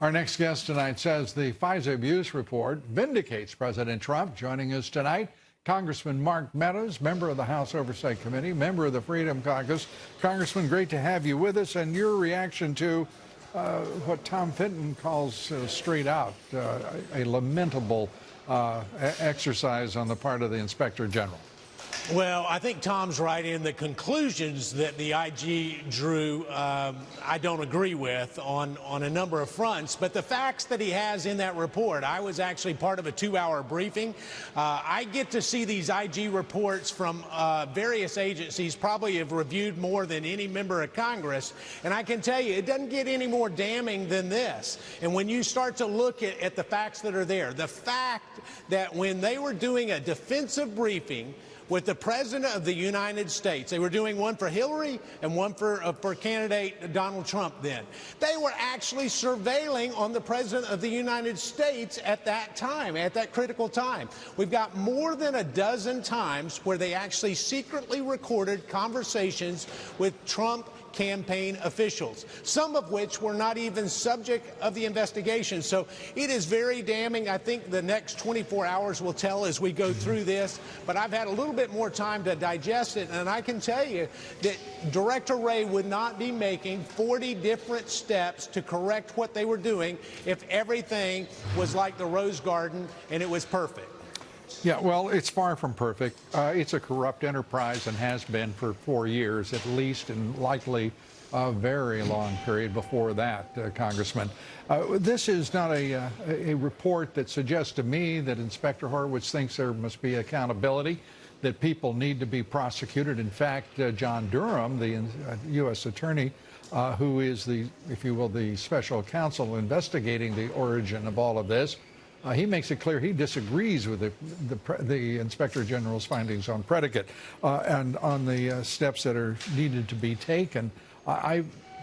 Our next guest tonight says the FISA abuse report vindicates President Trump. Joining us tonight, Congressman Mark Meadows, member of the House Oversight Committee, member of the Freedom Caucus. Congressman, great to have you with us, and your reaction to what Tom Fitton calls straight out a lamentable exercise on the part of the Inspector General. Well, I think Tom's right in the conclusions that the IG drew. I don't agree with on a number of fronts, but the facts that he has in that report, I was actually part of a 2-hour briefing. I get to see these IG reports from various agencies, probably have reviewed more than any member of Congress, and I can tell you it doesn't get any more damning than this. And when you start to look at the facts that are there, the fact that when they were doing a defensive briefing with the President of the United States. They were doing one for Hillary and one for candidate Donald Trump then. They were actually surveilling on the President of the United States at that time, at that critical time. We've got more than a dozen times where they actually secretly recorded conversations with Trump campaign officials, some of which were not even subject of the investigation. So it is very damning. I think the next 24 hours will tell as we go through this, but I've had a little bit more time to digest it, and I can tell you that Director Wray would not be making 40 different steps to correct what they were doing if everything was like the Rose Garden and it was perfect. Yeah, well, it's far from perfect. It's a corrupt enterprise and has been for 4 years at least, and likely a very long period before that, Congressman. This is not a report that suggests to me that Inspector Horowitz thinks there must be accountability, that people need to be prosecuted. In fact, John Durham, the U.S. attorney, who is the, if you will, the special counsel investigating the origin of all of this, he makes it clear he disagrees with the Inspector General's findings on predicate and on the steps that are needed to be taken.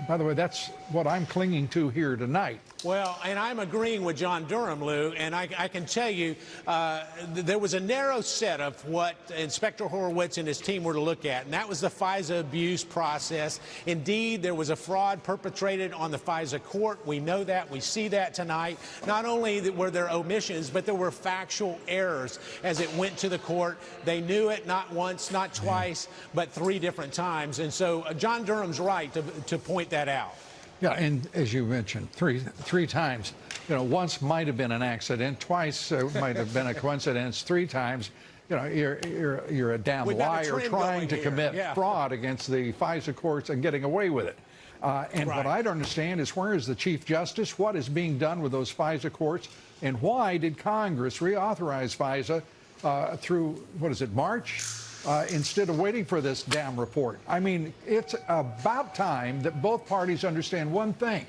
By the way, that's what I'm clinging to here tonight. Well, and I'm agreeing with John Durham, Lou, and I can tell you there was a narrow set of what Inspector Horowitz and his team were to look at, and that was the FISA abuse process. Indeed, there was a fraud perpetrated on the FISA court. We know that. We see that tonight. Not only were there omissions, but there were factual errors as it went to the court. They knew it not once, not twice, but 3 different times. And so John Durham's right to point that out. Yeah, and as you mentioned, three times. You know, once might have been an accident, twice might have been a coincidence, 3 times. You know, you're a damn liar trying to commit fraud against the FISA courts and getting away with it. And what I don't understand is, where is the Chief Justice? What is being done with those FISA courts? And why did Congress reauthorize FISA through, what is it, March? Instead of waiting for this damn report? I mean, it's about time that both parties understand one thing,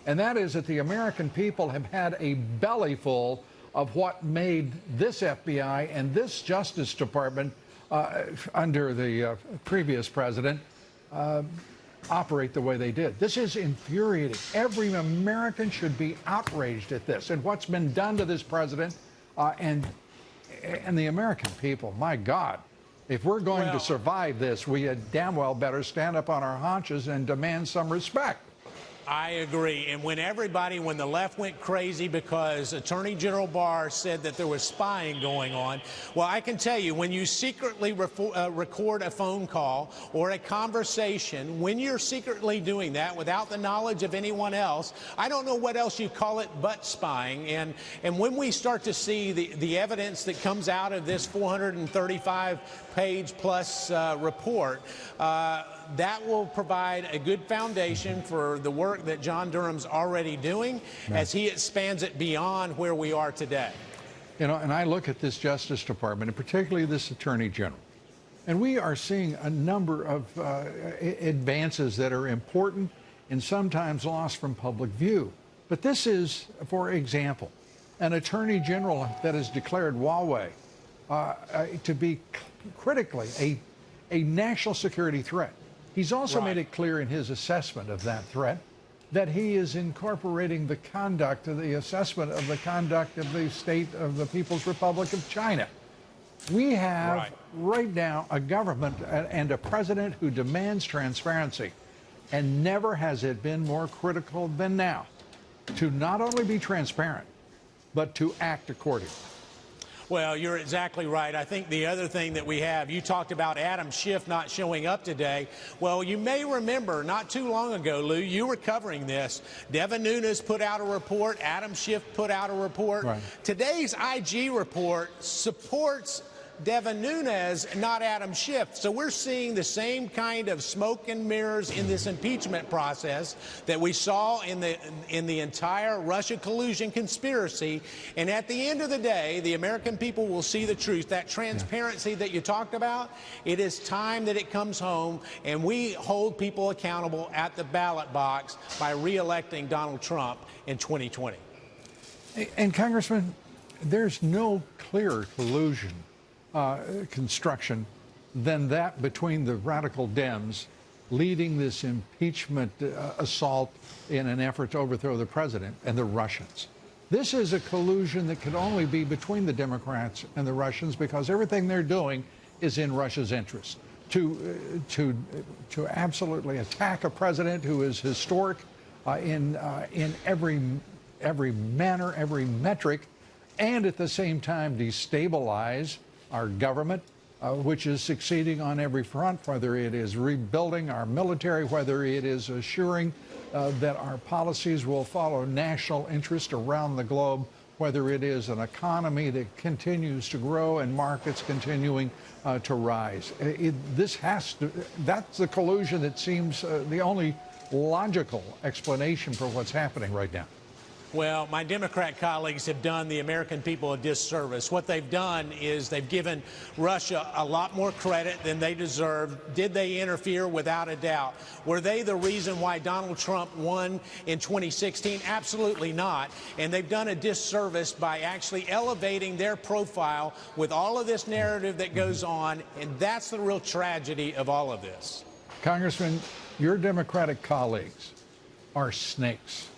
and that is that the American people have had a bellyful of what made this FBI and this Justice Department under the previous president operate the way they did. This is infuriating. Every American should be outraged at this and what's been done to this president and the American people. My God. If we're going to survive this, we had damn well better stand up on our haunches and demand some respect. I agree. And when the left went crazy because Attorney General Barr said that there was spying going on, well, I can tell you, when you secretly record a phone call or a conversation, when you're secretly doing that without the knowledge of anyone else, I don't know what else you call it but spying. And when we start to see the evidence that comes out of this 435-page plus report, that will provide a good foundation for the work that John Durham's already doing as he expands it beyond where we are today. You know, and I look at this Justice Department, and particularly this Attorney General, and we are seeing a number of advances that are important and sometimes lost from public view. But this is, for example, an Attorney General that has declared Huawei to be critically a national security threat. He's also made it clear in his assessment of that threat that he is incorporating the conduct of the assessment of the conduct of the state of the People's Republic of China. We have right now a government and a president who demands transparency, and never has it been more critical than now. to not only be transparent, but to act accordingly. Well, you're exactly right. I think the other thing that we have, you talked about Adam Schiff not showing up today. Well, you may remember not too long ago, Lou, you were covering this. Devin Nunes put out a report. Adam Schiff put out a report. Right. Today's IG report supports Devin Nunes, not Adam Schiff. So we're seeing the same kind of smoke and mirrors in this impeachment process that we saw in the entire Russia collusion conspiracy. And at the end of the day, the American people will see the truth. That transparency that you talked about, it is time that it comes home, and we hold people accountable at the ballot box by re-electing Donald Trump in 2020. And Congressman, there's no clearer collusion construction than that between the radical Dems leading this impeachment assault in an effort to overthrow the president and the Russians. This is a collusion that can only be between the Democrats and the Russians because everything they're doing is in Russia's interest. To absolutely attack a president who is historic in every manner, every metric, and at the same time destabilize our government, which is succeeding on every front, whether it is rebuilding our military, whether it is assuring that our policies will follow national interest around the globe, whether it is an economy that continues to grow and markets continuing to rise. That's the collusion that seems the only logical explanation for what's happening right now. Well, my Democrat colleagues have done the American people a disservice. What they've done is they've given Russia a lot more credit than they deserve. Did they interfere? Without a doubt. Were they the reason why Donald Trump won in 2016? Absolutely not. And they've done a disservice by actually elevating their profile with all of this narrative that goes on, and that's the real tragedy of all of this. Congressman, your Democratic colleagues are snakes.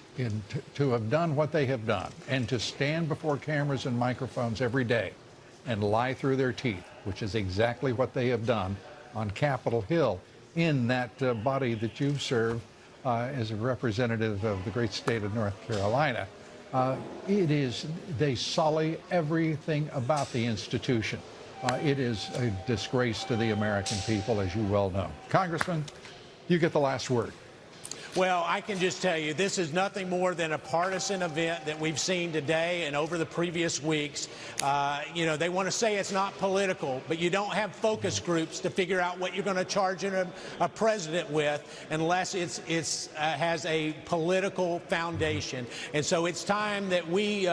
To have done what they have done and to stand before cameras and microphones every day and lie through their teeth, which is exactly what they have done on Capitol Hill in that body that you've served as a representative of the great state of North Carolina. They sully everything about the institution. It is a disgrace to the American people, as you well know. Congressman, you get the last word. Well, I can just tell you, this is nothing more than a partisan event that we've seen today and over the previous weeks. You know, they want to say it's not political, but you don't have focus groups to figure out what you're going to charge a president with unless it has a political foundation. And so it's time that we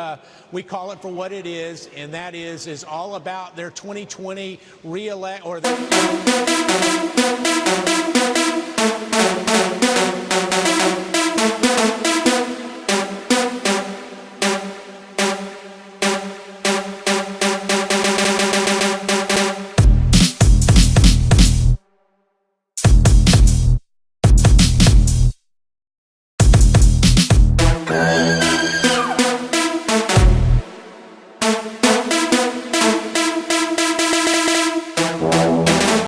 call it for what it is, and that is all about their 2020 re-elect or their